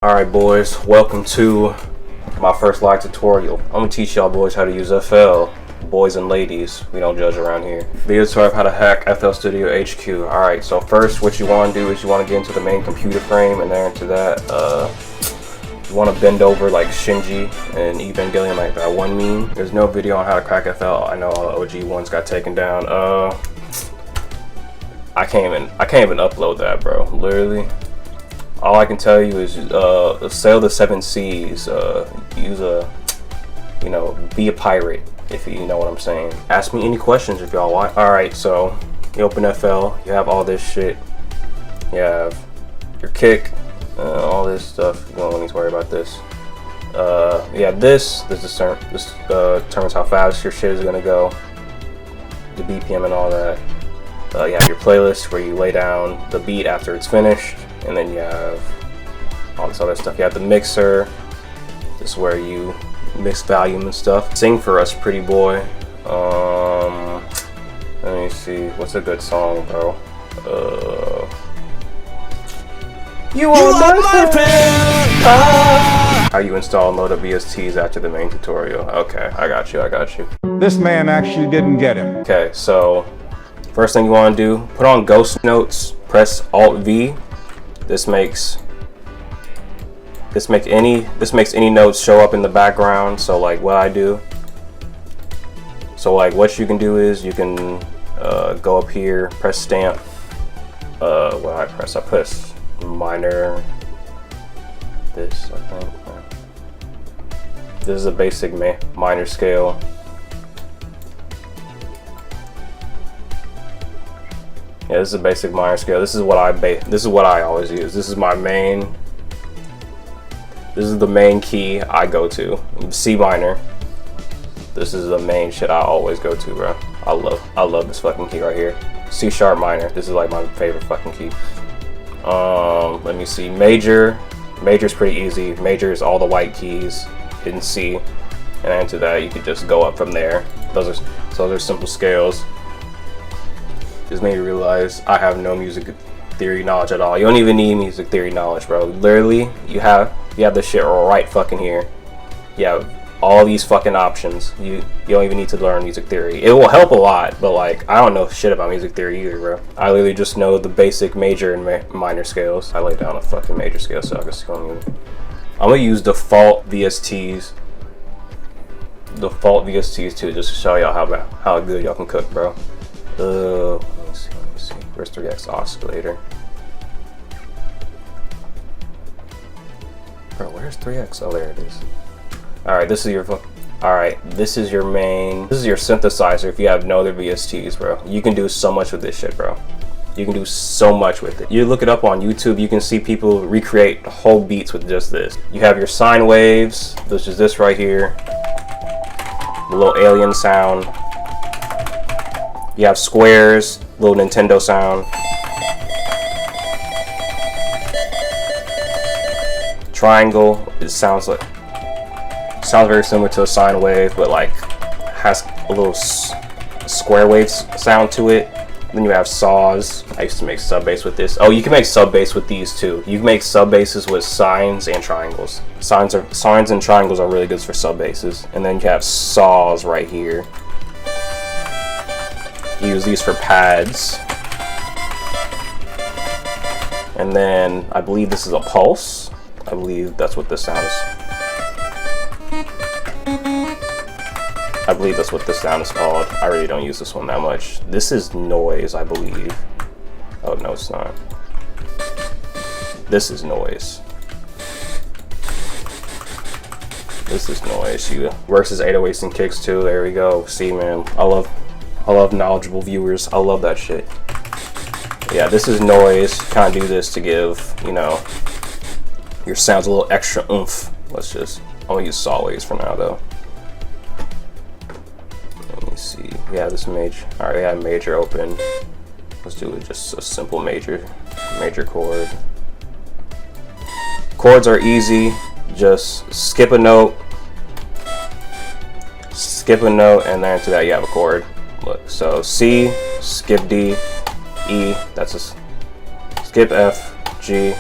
Alright boys, welcome to my first live tutorial. I'm gonna teach y'all boys how to use FL. Boys and ladies, we don't judge around here. Video tutorial of how to hack FL Studio HQ. Alright, so first what you want to do is you want to get into the main computer frame, and then into that, you want to bend over like Shinji and Evangelion, like that one meme. There's no video on how to crack FL. I know all the OG ones got taken down. I can't even upload that, bro. Literally. All I can tell you is sail the 7 seas, use be a pirate, if you know what I'm saying. Ask me any questions if y'all want. Alright, so you open FL, you have all this shit. You have your kick, all this stuff. You don't need to worry about this. Yeah, this determines how fast your shit is gonna go, the BPM and all that. You have your playlist where you lay down the beat after it's finished. And then you have all this other stuff. You have the mixer. This is where you mix volume and stuff. Sing for us, pretty boy. Let me see. What's a good song, bro? You are my friend. How you install and load up VSTs after the main tutorial. Okay, I got you. This man actually didn't get him. Okay, so first thing you want to do, put on ghost notes, press Alt V. This makes any notes show up in the background. So like what I do, so like what you can do is you can go up here, press stamp. What I press minor. This, I think. This is a basic minor scale. Yeah, this is a basic minor scale. This is what I always use. This is my main. This is the main key I go to. C minor. This is the main shit I always go to, bro. I love this fucking key right here. C sharp minor. This is like my favorite fucking key. Let me see. Major. Major is pretty easy. Major is all the white keys in C, and into that you can just go up from there. Those are simple scales. Just made me realize I have no music theory knowledge at all. You don't even need music theory knowledge, bro. Literally, you have this shit right fucking here. You have all these fucking options. You don't even need to learn music theory. It will help a lot, but like I don't know shit about music theory either, bro. I literally just know the basic major and minor scales. I lay down a fucking major scale so I can see what I'm using. I'm gonna use default VSTs. Default VSTs too, just to show y'all how good y'all can cook, bro. Let me see. Where's 3x oscillator? Bro, where's 3x? Oh, there it is. Alright, this is your main. This is your synthesizer if you have no other VSTs, bro. You can do so much with this shit, bro. You can do so much with it. You look it up on YouTube, you can see people recreate whole beats with just this. You have your sine waves, which is this right here. The little alien sound. You have squares, little Nintendo sound. Triangle, it sounds very similar to a sine wave, but like has a little square wave sound to it. Then you have saws. I used to make sub bass with this. Oh, you can make sub bass with these too. You can make sub basses with sines and triangles. Sines and triangles are really good for sub basses. And then you have saws right here. Use these for pads. And then I believe this is a pulse. I believe that's what this sound is. I believe that's what this sound is called. I really don't use this one that much. This is noise, I believe. Oh no, it's not. This is noise. This is noise. Works as 808s and kicks too. There we go. See, man, I love knowledgeable viewers. I love that shit. Yeah, this is noise. Kind of do this to give, your sounds a little extra oomph. I'm gonna use saw waves for now though. Let me see. Yeah, this major. Alright, we have major open. Let's do it just a simple major chord. Chords are easy. Just skip a note, and then to that you have a chord. Look, so C, skip D, E, that's a skip F, G,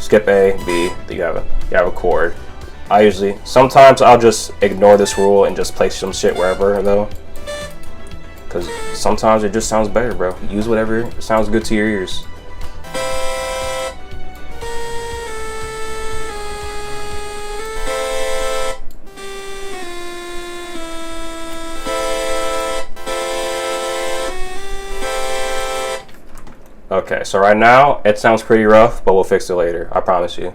skip A, B, you have a chord. Sometimes I'll just ignore this rule and just place some shit wherever though. Cause sometimes it just sounds better, bro. Use whatever sounds good to your ears. Okay, so right now it sounds pretty rough, but we'll fix it later. I promise you.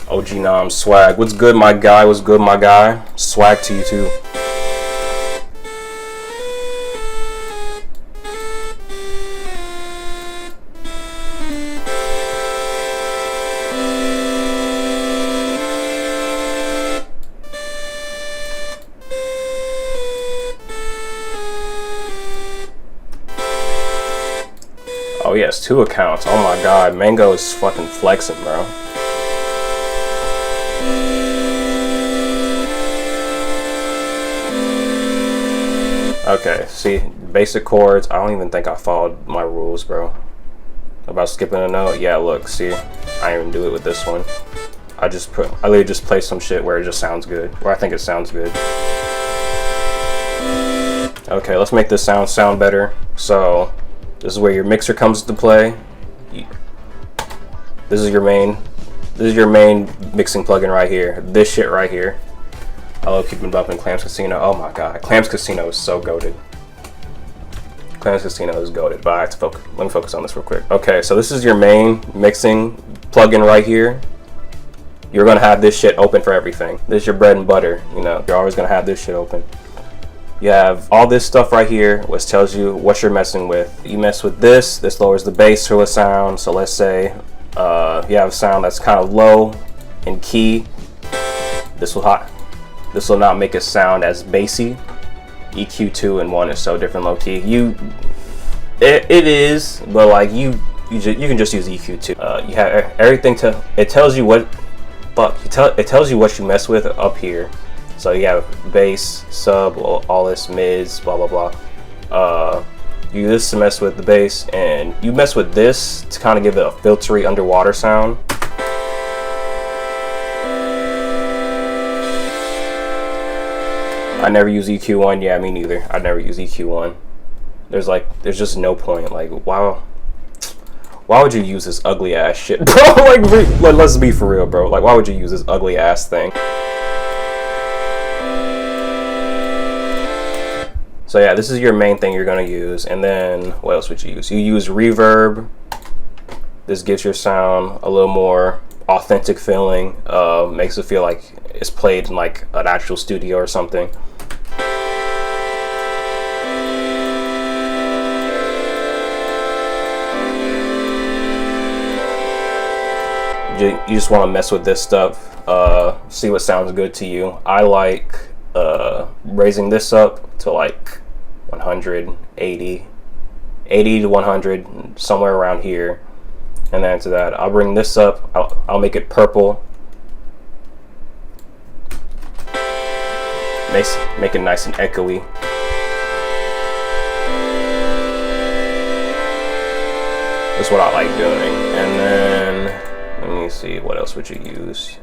OG Nam swag. What's good, my guy? What's good, my guy? Swag to you too. Oh yes, 2 accounts. Oh my god, Mango is fucking flexing, bro. Okay, see, basic chords. I don't even think I followed my rules, bro. About skipping a note. Yeah, look, see, I didn't even do it with this one. I literally just play some shit where it just sounds good, where I think it sounds good. Okay, let's make this sound better. So, this is where your mixer comes into play. This is your main mixing plugin right here. This shit right here. I love keeping bumping Clams Casino. Oh my god, Clams Casino is so goated. Clams Casino is goated, but I have to focus. Let me focus on this real quick. Okay, so this is your main mixing plugin right here. You're gonna have this shit open for everything. This is your bread and butter. You know, you're always gonna have this shit open. You have all this stuff right here, which tells you what you're messing with. You mess with this. This lowers the bass to a sound. So let's say you have a sound that's kind of low in key. This will not make it sound as bassy. EQ 2 and 1 is so different low key. It is, but like you can just use EQ 2. You have everything it tells you what it tells you what you mess with up here. So you have bass, sub, all this mids, blah blah blah. You use this to mess with the bass, and you mess with this to kind of give it a filtery underwater sound. I never use EQ1. Yeah, me neither. I never use EQ1. There's just no point. Like, why would you use this ugly ass shit, bro? Like, let's be for real, bro. Like, why would you use this ugly ass thing? So yeah, this is your main thing you're gonna use, and then what else would you use? You use reverb. This gives your sound a little more authentic feeling. Makes it feel like it's played in like an actual studio or something. You just want to mess with this stuff, see what sounds good to you. I like raising this up to like 180, 80 to 100, somewhere around here. And then to that, I'll bring this up. I'll make it purple. Make it nice and echoey. That's what I like doing. And then let me see, what else would you use?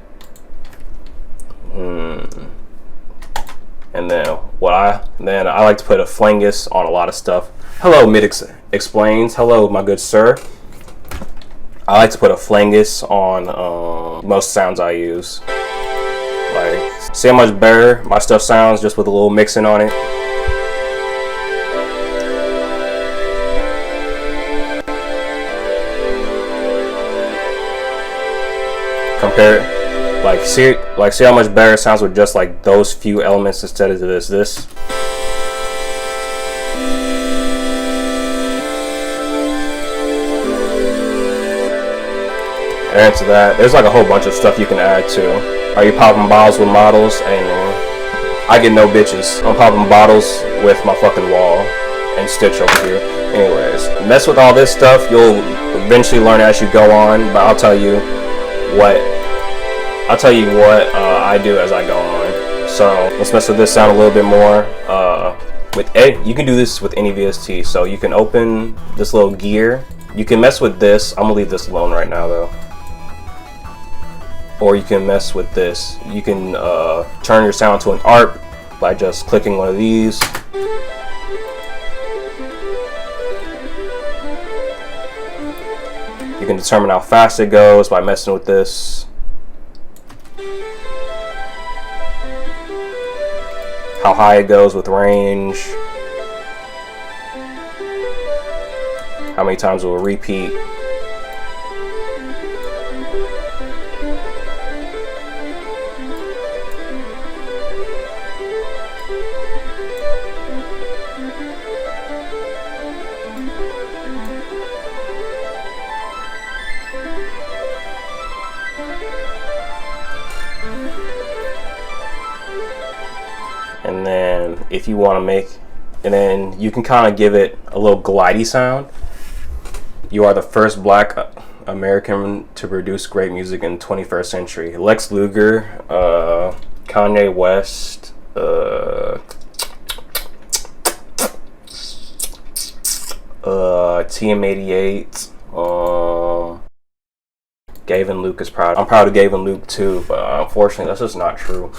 And then I like to put a flangus on a lot of stuff. Hello, Midix Explains. Hello, my good sir. I like to put a flangus on most sounds I use. Like, see how much better my stuff sounds just with a little mixing on it. See how much better it sounds with just like those few elements instead of this. And to that, there's like a whole bunch of stuff you can add too. Are you popping bottles with models? Hey man, I get no bitches. I'm popping bottles with my fucking wall and Stitch over here. Anyways, mess with all this stuff. You'll eventually learn as you go on, but I'll tell you what I do as I go on. So let's mess with this sound a little bit more. You can do this with any VST. So you can open this little gear. You can mess with this. I'm gonna leave this alone right now though. Or you can mess with this. You can turn your sound to an ARP by just clicking one of these. You can determine how fast it goes by messing with this. How high it goes with range. How many times it will repeat. And then if you want to make, and then you can kind of give it a little glidey sound. You are the first black American to produce great music in the 21st century. Lex Luger, Kanye West, TM88, Gavin Luke is proud. I'm proud of Gavin Luke too, but unfortunately that's just not true.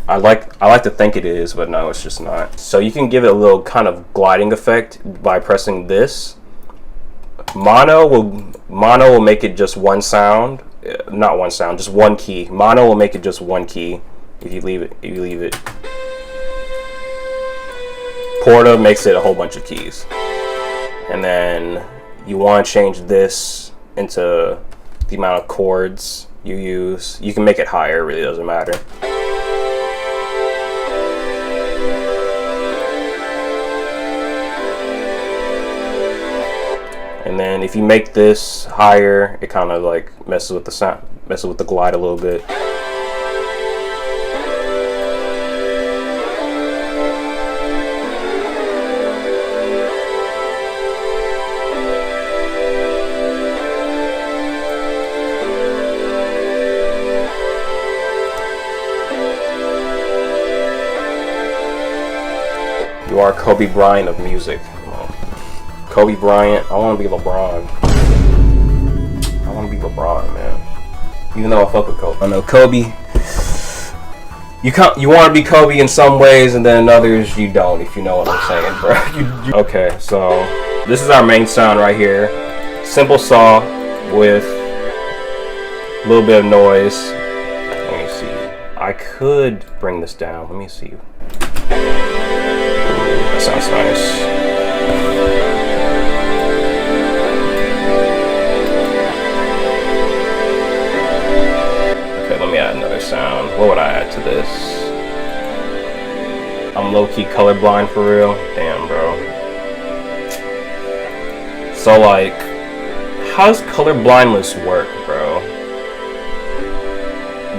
I like to think it is, but no, it's just not. So you can give it a little kind of gliding effect by pressing this. Mono will make it just one sound, not one sound, just one key. Mono will make it just one key if you leave it. Porta makes it a whole bunch of keys. And then you want to change this into the amount of chords you use. You can make it higher, it really doesn't matter. And then if you make this higher, it kind of like messes with the sound, messes with the glide a little bit. You are Kobe Bryant of music. Kobe Bryant. I want to be LeBron. I want to be LeBron, man. Even though I fuck with Kobe. I know Kobe. You want to be Kobe in some ways, and then in others you don't. If you know what I'm saying, bro. Okay, so this is our main sound right here. Simple saw with a little bit of noise. Let me see. I could bring this down. Let me see. That sounds nice. Okay, let me add another sound. What would I add to this? I'm low-key colorblind for real. Damn, bro. So, like, how does colorblindness work, bro?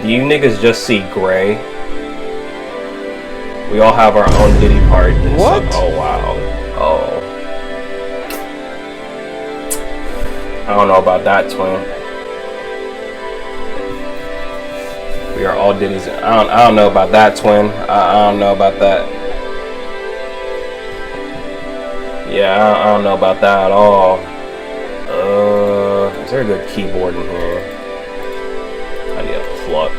Do you niggas just see gray? We all have our own Diddy part. What? Oh, wow. Oh. I don't know about that, twin. We are all Diddy's. I don't know about that, twin. I don't know about that. Yeah, I don't know about that at all. Is there a good keyboard in here? I need a pluck.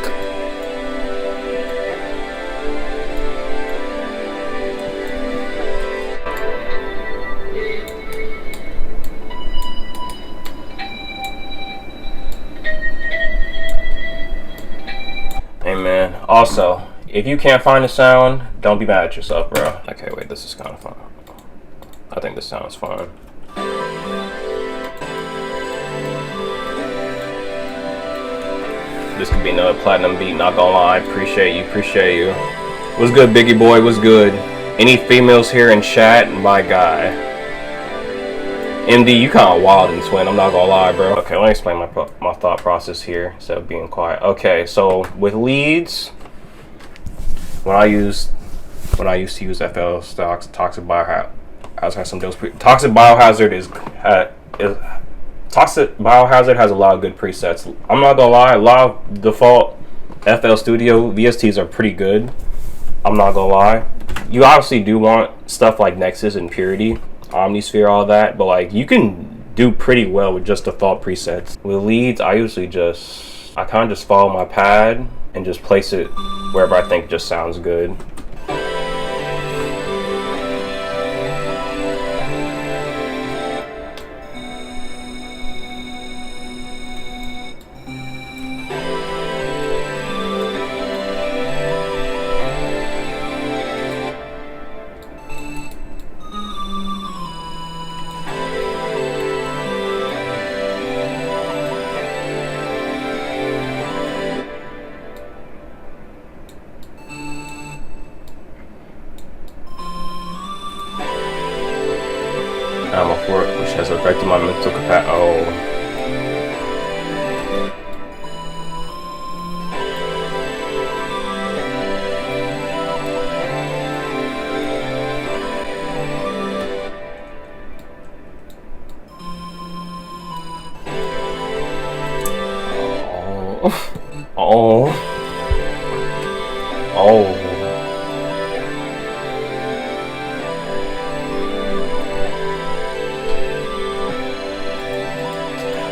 Hey man, also, if you can't find a sound, don't be mad at yourself, bro. Okay, wait, this is kind of fun. I think this sounds fun. This could be another platinum beat, not gonna lie. Appreciate you. What's good, Biggie boy? What's good? Any females here in chat? My guy. MD, you kind of wild and twin. I'm not gonna lie, bro. Okay, let me explain my thought process here instead of being quiet. Okay, so with leads, when I used to use FL stocks, Toxic Biohazard has some dose. Toxic Biohazard Toxic Biohazard has a lot of good presets. I'm not gonna lie, a lot of default FL Studio VSTs are pretty good. I'm not gonna lie. You obviously do want stuff like Nexus and Purity, Omnisphere, all that, but like you can do pretty well with just default presets. With leads, I usually I kind of just follow my pad and just place it wherever I think just sounds good. I'm a fork, which has affected my mental capacity. Oh.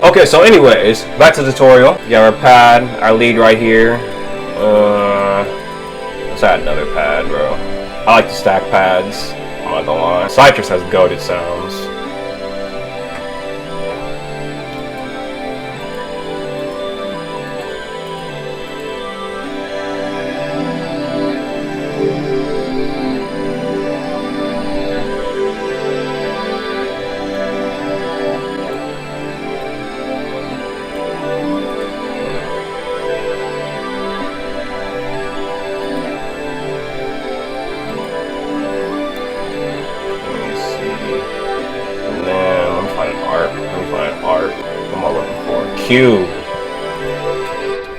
Okay, so anyways, back to the tutorial. You have our pad, our lead right here. Let's add another pad, bro. I like to stack pads. I'm not gonna lie. Citrus has goated sounds.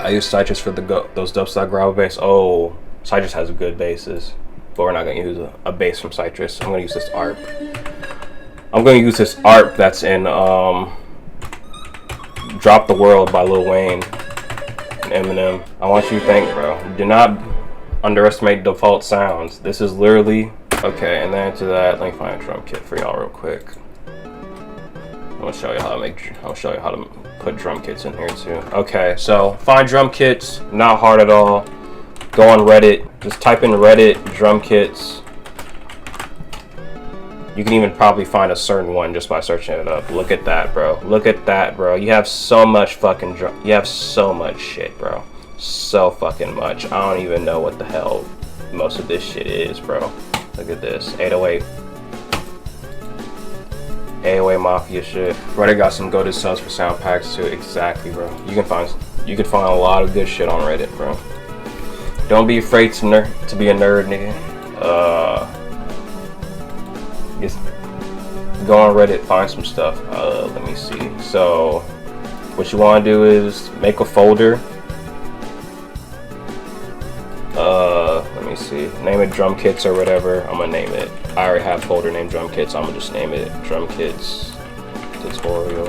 I use Citrus for those dubstep gravel bass. Oh, Citrus has good basses, but we're not gonna use a bass from Citrus. I'm gonna use this ARP. I'm gonna use this ARP that's in Drop the World by Lil Wayne and Eminem. I want you to think, bro. Do not underestimate default sounds. This is literally okay. And then to that, let me find a drum kit for y'all real quick. I'm gonna show you how to put drum kits in here too. Okay, so find drum kits, not hard at all. Go on Reddit, just type in Reddit drum kits. You can even probably find a certain one just by searching it up. Look at that, bro. Look at that, bro. You have so much fucking you have so much shit, bro. So fucking much. I don't even know what the hell most of this shit is, bro. Look at this, 808. AOA Mafia shit. Reddit got some goated subs for sound packs too. Exactly, bro. You can find a lot of good shit on Reddit, bro. Don't be afraid to be a nerd, nigga. Just go on Reddit, find some stuff. Let me see. So, what you want to do is make a folder. Let me see. Name it drum kits or whatever. I'm gonna name it. I already have a folder named drum kits. I'm gonna just name it drum kits tutorial.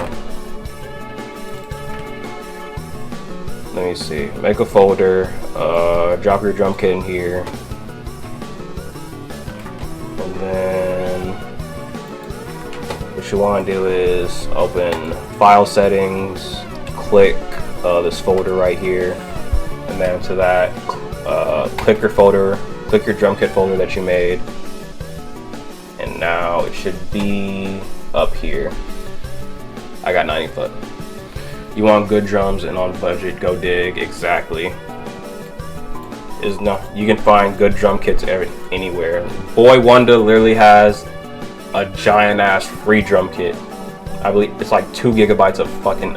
Let me see. Make a folder. Drop your drum kit in here. And then what you want to do is open file settings, click this folder right here, and then to that, click your drum kit folder that you made, and now it should be up here. I got 90 foot. You want good drums and on budget, go dig. Exactly. You can find good drum kits anywhere. Boy Wonder literally has a giant ass free drum kit. I believe it's like 2 gigabytes of fucking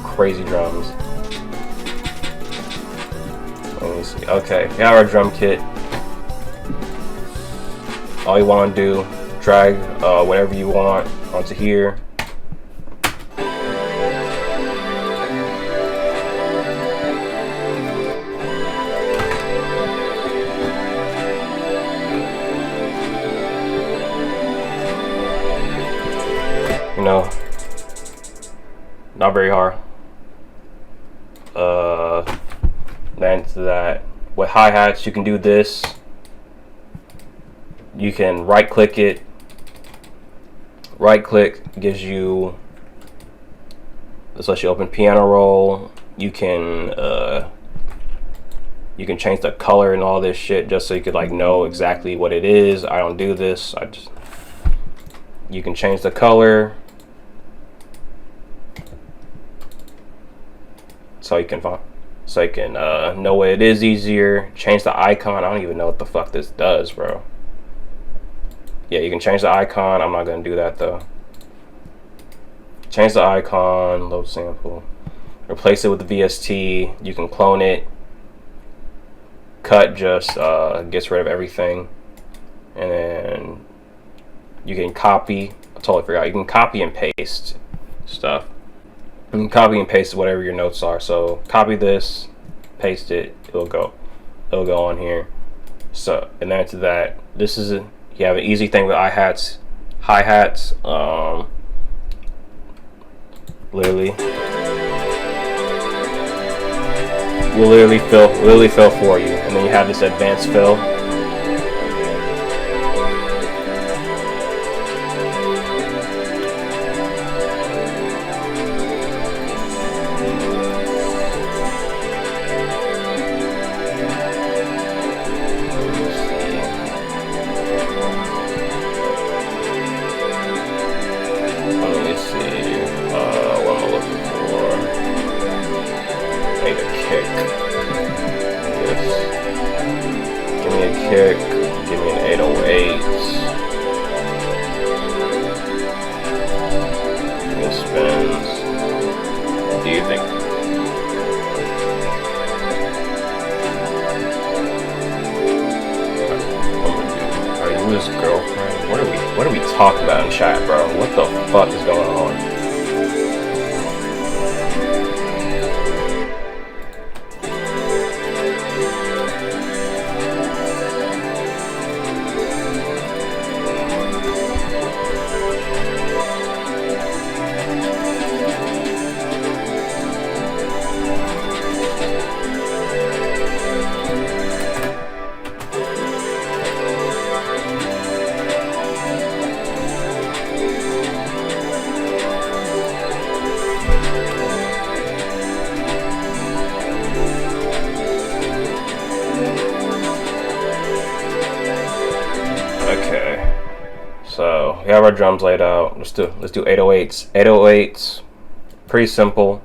crazy drums. Let me see. Okay, got our drum kit. All you want to do, drag whatever you want onto here. You know, not very hard. Then to that, with hi-hats you can do this. You can right click it. Right click gives you, this lets you open piano roll. You can change the color and all this shit just so you could like know exactly what it is. I don't do this. You can change the color so you can know what it is easier. Change the icon. I don't even know what the fuck this does, bro. Yeah, you can change the icon. I'm not gonna do that though. Change the icon, load sample, replace it with the VST. You can clone it. Cut just gets rid of everything, and then you can copy. I totally forgot. You can copy and paste stuff. You can copy and paste whatever your notes are. So copy this, paste it. It'll go on here. So, and then to that, this is you have an easy thing with hi-hats. Literally will literally fill for you, and then you have this advanced fill. Kick, give me an 808. Give me spins. What do you think? Are you his girlfriend? What are we talking about in chat, bro? What the fuck is going on? So we have our drums laid out. Let's do 808s. 808s, pretty simple.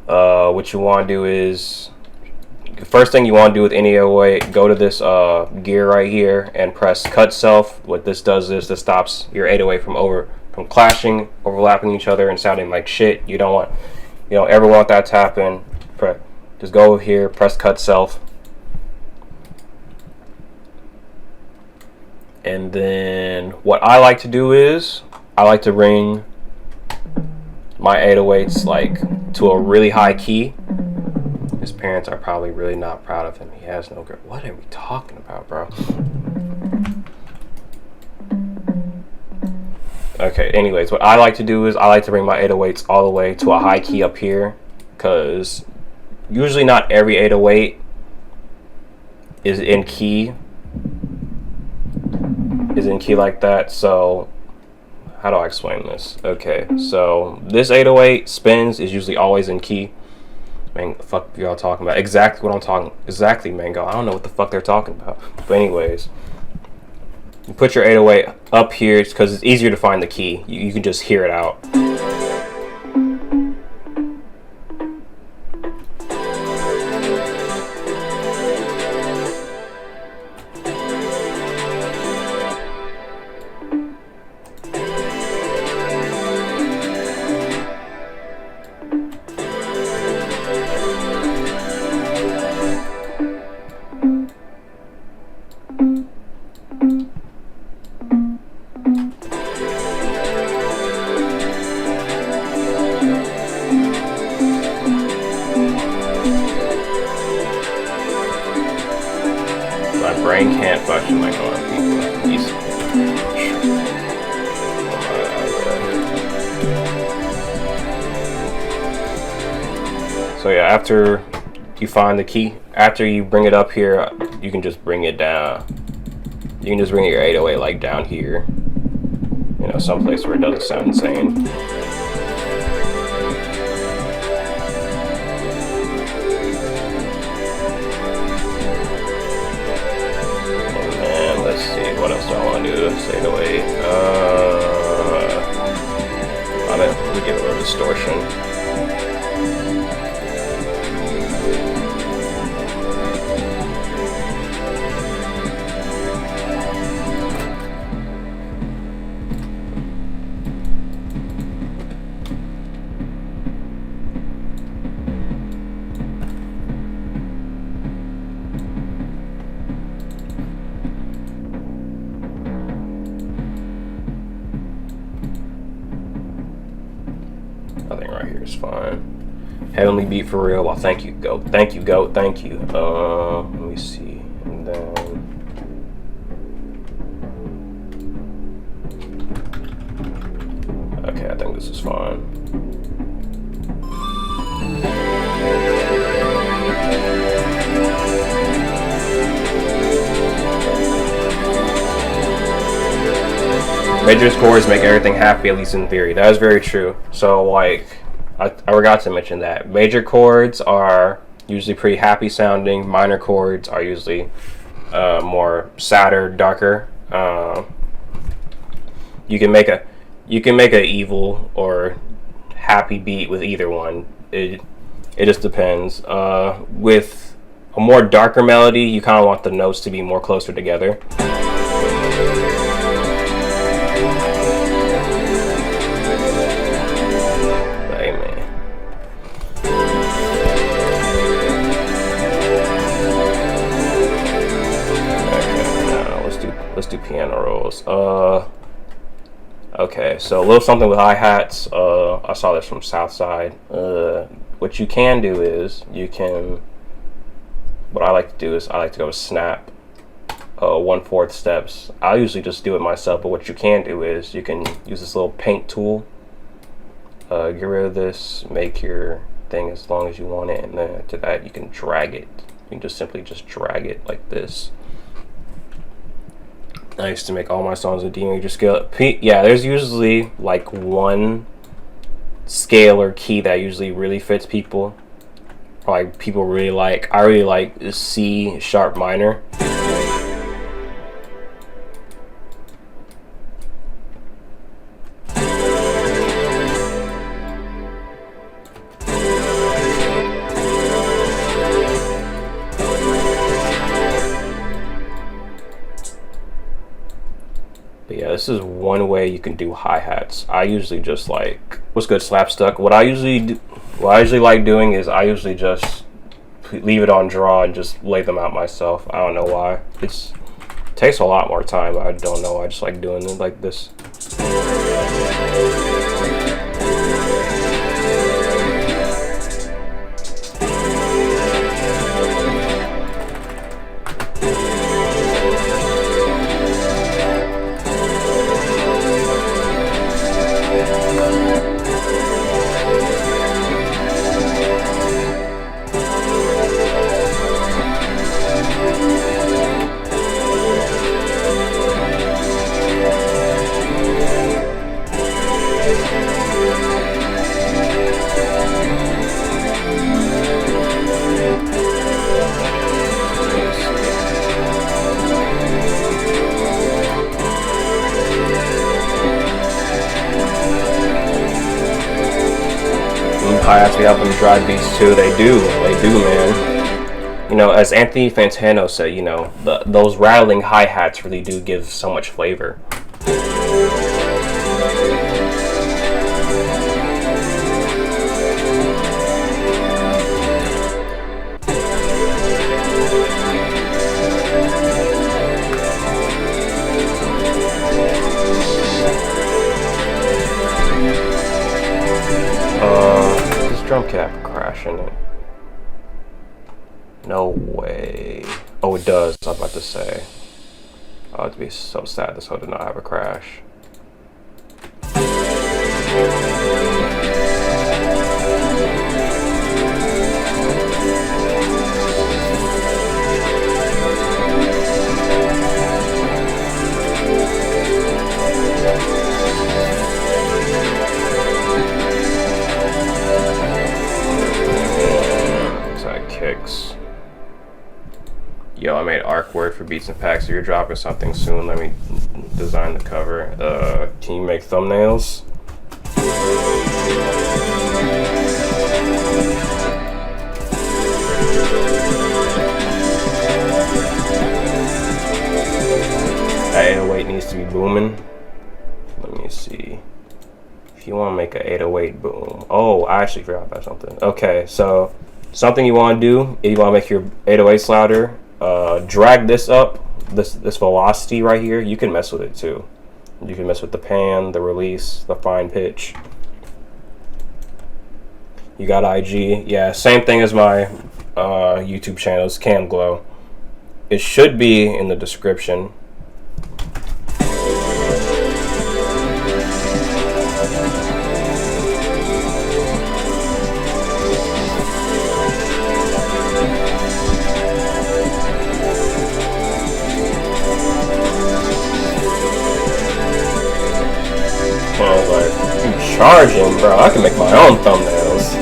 What you want to do is, the first thing you want to do with any 808, go to this gear right here and press cut self. What this does is this stops your 808 from clashing, overlapping each other, and sounding like shit. You don't ever want that to happen. Just go over here, press cut self. And then what I like to do is I like to bring my 808s like to a really high key. His parents are probably really not proud of him. He has no grip. What are we talking about, bro? Okay, anyways, what I like to do is I like to bring my 808s all the way to a high key up here, because usually not every 808 is in key like that. So how do I explain this? Okay, so this 808 spins is usually always in key. Man, fuck y'all talking about? Exactly what I'm talking. Exactly, Mango. I don't know what the fuck they're talking about. But anyways, you put your 808 up here because it's easier to find the key. You can just hear it out. brain can't function like other people. Easy. So yeah, after you find the key, after you bring it up here, you can just bring it down. You can just bring your 808 like down here, you know, someplace where it doesn't sound insane. And let's see, what else do I want to do? 808. I mean, we give it a little distortion. I think right here is fine. Heavenly beat for real. Well, thank you, GOAT. Thank you, GOAT. Thank you. Let me see. And then okay, I think this is fine. Major chords make everything happy, at least in theory. That is very true. So, like, I forgot to mention that. Major chords are usually pretty happy sounding. Minor chords are usually more sadder, darker. You can make a evil or happy beat with either one. It just depends. With a more darker melody, you kind of want the notes to be more closer together. Let's do piano rolls. Okay, so a little something with hi-hats. I saw this from Southside. What you can do is what I like to do is I like to go snap 1/4 steps. I usually just do it myself, but what you can do is you can use this little paint tool. Get rid of this, make your thing as long as you want it, and then after that you can drag it. You can just simply drag it like this. I used to make all my songs in D major scale. Yeah, there's usually like one scale or key that usually really fits people. Like people really like. I really like C sharp minor. But yeah, this is one way you can do hi-hats. I usually just like, what's good, Slapstuck? What I usually like doing is I usually just leave it on draw and just lay them out myself. I don't know why. It takes a lot more time. I don't know. I just like doing it like this. Hi-hats, we help them drive beats too. They do, man. You know, as Anthony Fantano said, you know, those rattling hi-hats really do give so much flavor. Drum kit crashing it. No way. Oh, it does. I was about to this say? Oh, it'd be so sad this hoe did not have a crash. Kicks. Yo, I made artwork for Beats and Packs. So you're dropping something soon. Let me design the cover. Can you make thumbnails? That 808 needs to be booming. Let me see. If you want to make an 808 boom. Oh, I actually forgot about something. Okay, so something you want to do, if you want to make your 808s louder, drag this up, this velocity right here. You can mess with it too. You can mess with the pan, the release, the fine pitch. You got IG. Yeah, same thing as my YouTube channels, Cam Glow. It should be in the description. Charging, bro. I can make my own thumbnails.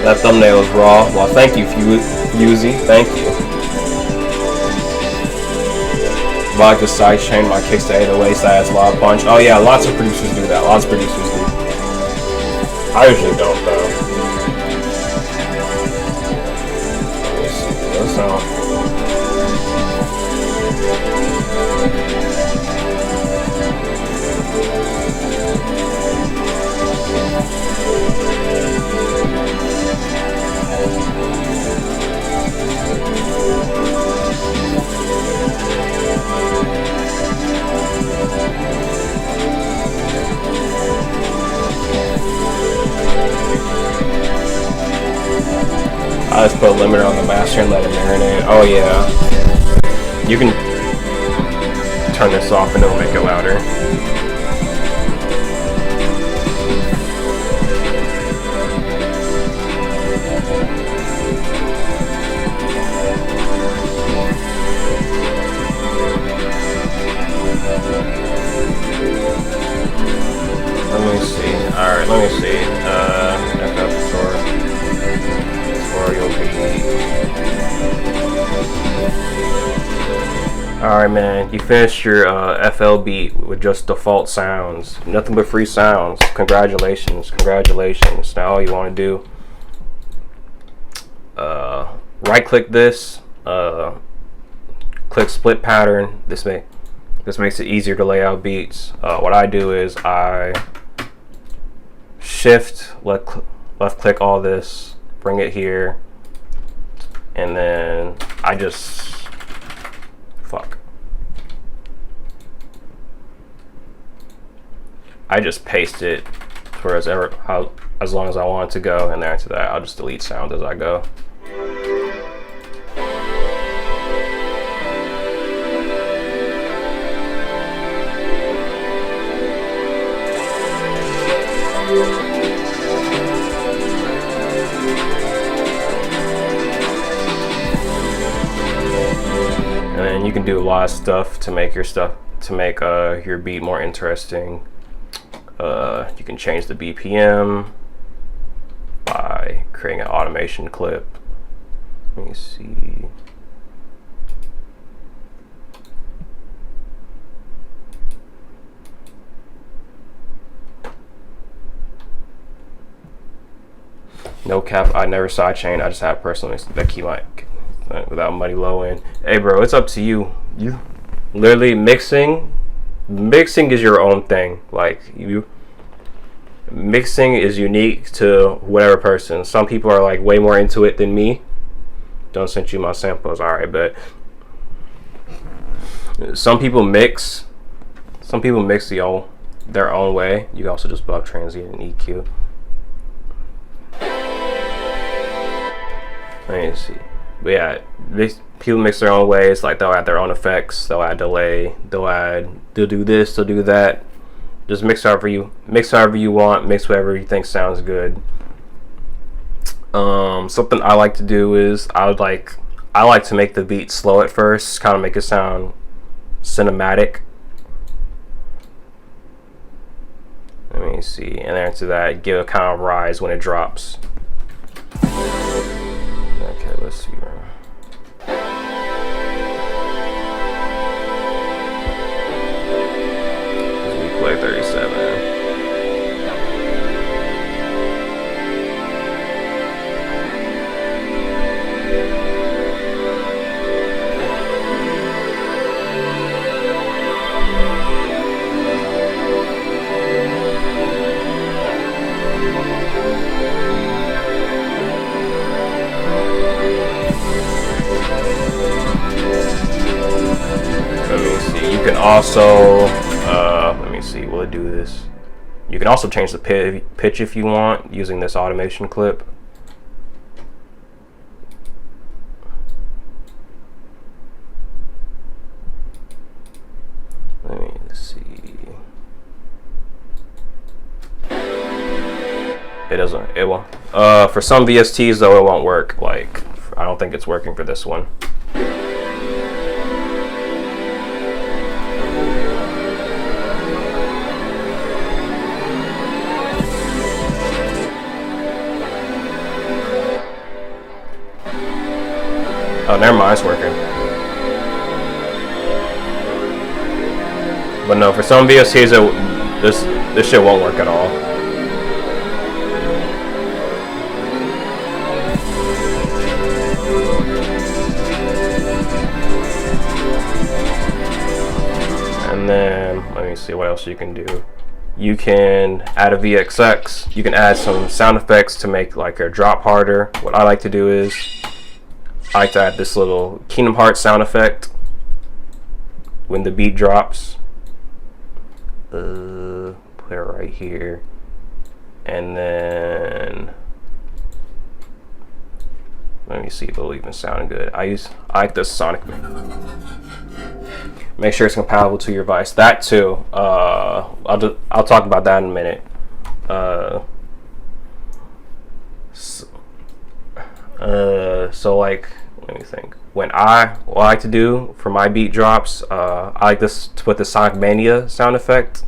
That thumbnail is raw. Well, thank you, Fuzy. Thank you. Vodka sidechain, my kicks to 808s, that adds a lot of punch. Oh yeah, lots of producers do that. Lots of producers do. I usually don't though. I just put a limiter on the master and let it marinate. Oh yeah. You can turn this off and it'll make it louder. Let me see. Alright, let me see. FF tutorial beat. Alright man, you finished your FL beat with just default sounds. Nothing but free sounds. Congratulations, congratulations. Now all you want to do, right click this, click split pattern. This makes it easier to lay out beats. What I do is I shift, left click all this, bring it here, and then I just paste it for as long as I want it to go, and then after that I'll just delete sound as I go. And then you can do a lot of stuff to make your beat more interesting. You can change the BPM by creating an automation clip. Let me see. No cap, I never sidechain. I just have personally that keep my without money low end. Hey bro, it's up to you. You literally mixing is your own thing. Like mixing is unique to whatever person. Some people are like way more into it than me. Don't send you my samples, alright, but some people mix the their own way. You can also just buff transient and EQ. Let me see. But yeah, people mix their own ways. Like they'll add their own effects. They'll add delay. They'll do this. They'll do that. Just mix however you want. Mix whatever you think sounds good. Something I like to do is I like to make the beat slow at first, kind of make it sound cinematic. Let me see, and then after that, give a kind of rise when it drops. Okay, let's see. We play 37. You can also, let me see, will it do this? You can also change the pitch if you want using this automation clip. Let me see. It won't. For some VSTs though, it won't work. Like, I don't think it's working for this one. Oh, never mind, it's working. But no, for some VSTs, this shit won't work at all. And then, let me see what else you can do. You can add a VXX. You can add some sound effects to make like a drop harder. What I like to do is, I like to add this little Kingdom Hearts sound effect when the beat drops. Put it right here. And then let me see if it'll even sound good. I like the sonic. Make sure it's compatible to your device. That too. I'll talk about that in a minute. So like, let me think. What I like to do for my beat drops, I like this to put the Sonic Mania sound effect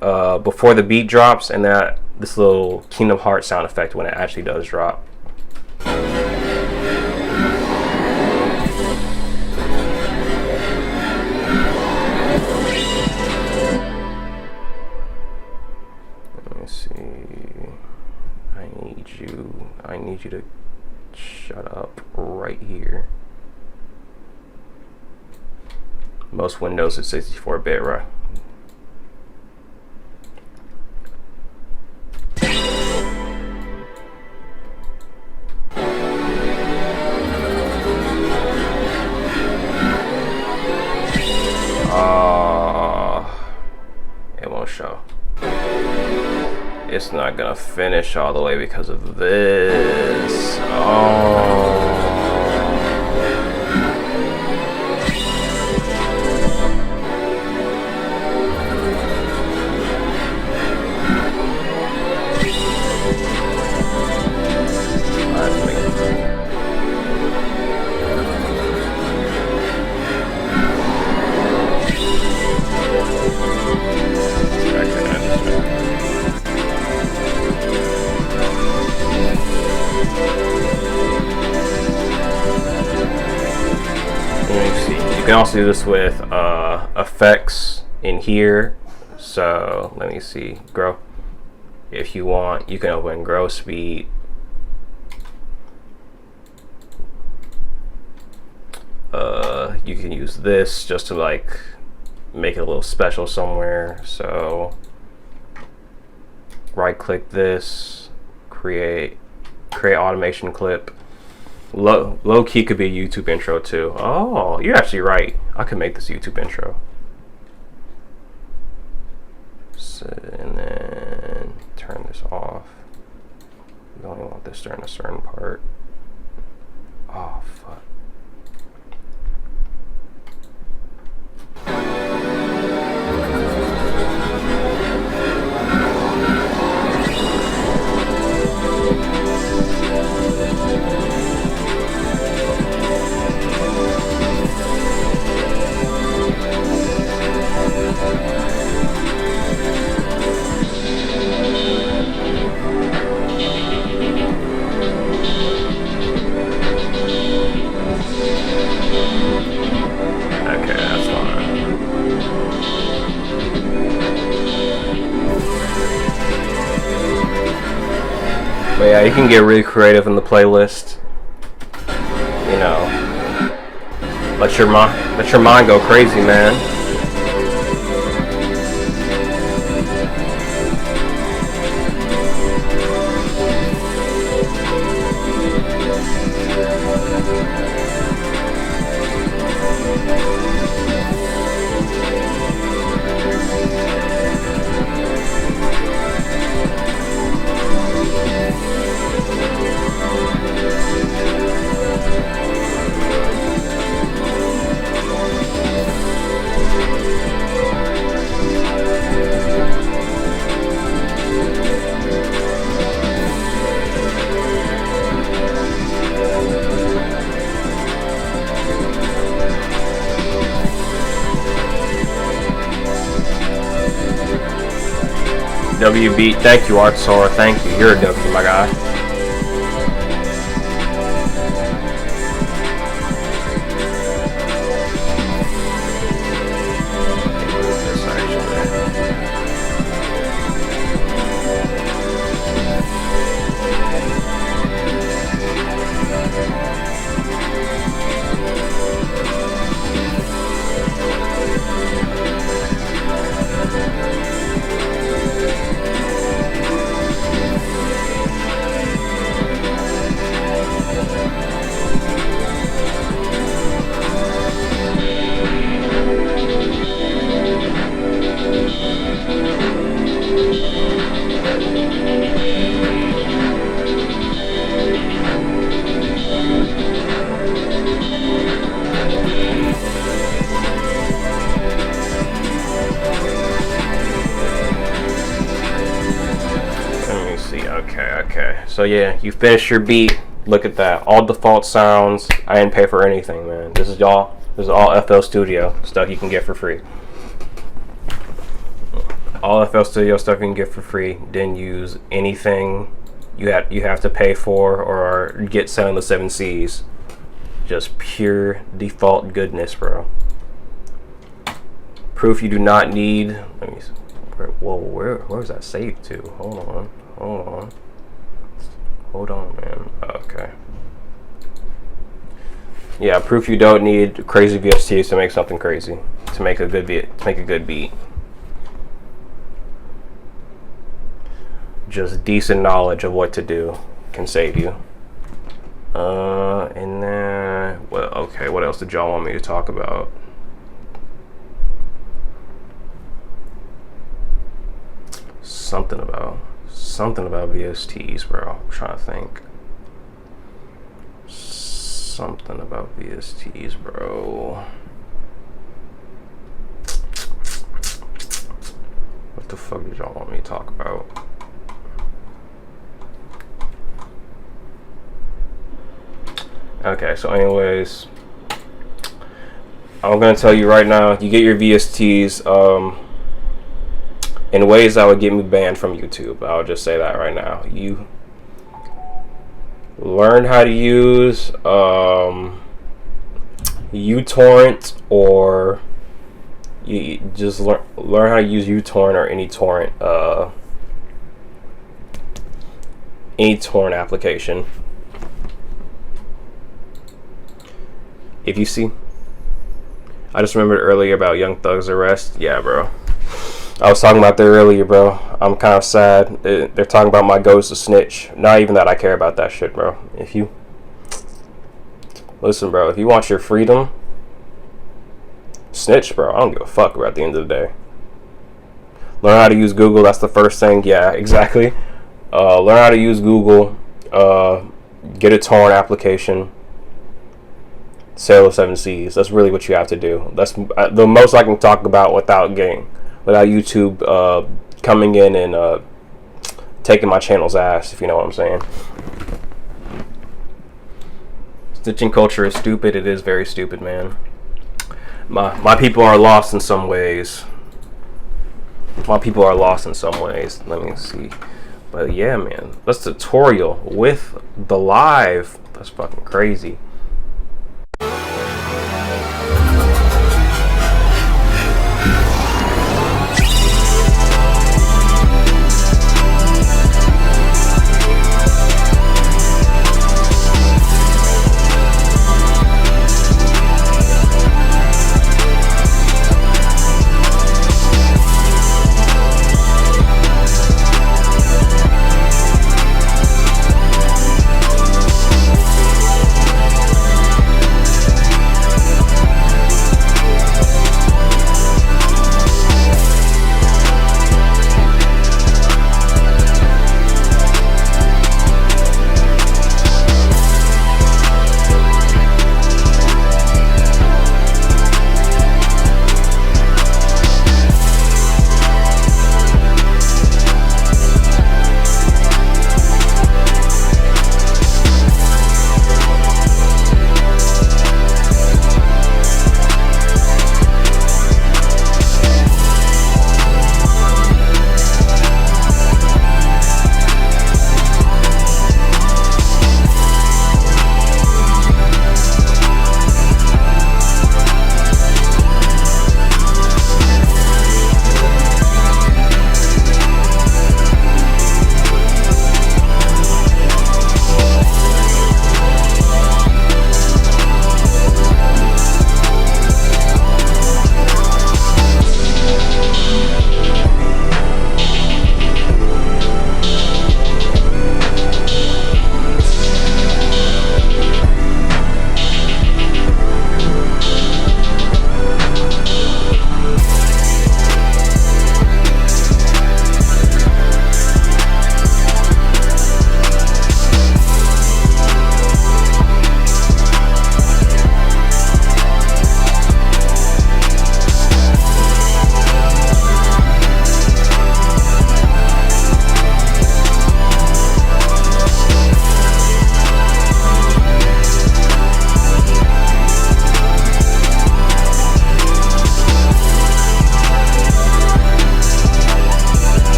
before the beat drops, and then this little Kingdom Hearts sound effect when it actually does drop. Let me see. I need you to shut up right here. Most Windows is 64-bit, right? It won't show. It's not gonna finish all the way because of this. Oh. You can also do this with effects in here. So let me see, grow. If you want, you can open grow speed. You can use this just to like make it a little special somewhere. So right click this, create automation clip. Low key could be a YouTube intro too. Oh, you're actually right. I could make this YouTube intro. just during a certain part. Oh, fuck. But yeah, you can get really creative in the playlist. You know, let your mind go crazy, man. WB, thank you, Artsor, thank you. You're a W, my guy. Okay. So yeah, you finish your beat. Look at that. All default sounds. I didn't pay for anything, man. This is all FL Studio stuff you can get for free. All FL Studio stuff you can get for free. Didn't use anything you have to pay for or get selling the 7 Cs. Just pure default goodness, bro. Proof you do not need. Let me see. Where was that saved to? Hold on, man. Okay. Yeah, proof you don't need crazy VSTs to make something crazy. To make a good beat. Just decent knowledge of what to do can save you. And then, well, okay, what else did y'all want me to talk about? Something about VSTs, bro. I'm trying to think. Something about VSTs, bro. What the fuck did y'all want me to talk about? Okay, so anyways, I'm gonna tell you right now, you get your VSTs in ways that would get me banned from YouTube. I'll just say that right now. You learn how to use uTorrent, or you just learn how to use uTorrent or any torrent application. If you see, I just remembered earlier about Young Thug's arrest. Yeah, bro. I was talking about that earlier, bro. I'm kind of sad. They're talking about my ghost a snitch. Not even that I care about that shit, bro. Listen, bro, if you want your freedom, snitch, bro. I don't give a fuck at the end of the day. Learn how to use Google. That's the first thing. Yeah, exactly. Learn how to use Google. Get a torrent application. Sailor 7 Seas. That's really what you have to do. That's the most I can talk about without YouTube coming in and taking my channel's ass, if you know what I'm saying. Stitching culture is stupid. It is very stupid, man. My people are lost in some ways. Let me see. But yeah, man, that's tutorial with the live. That's fucking crazy.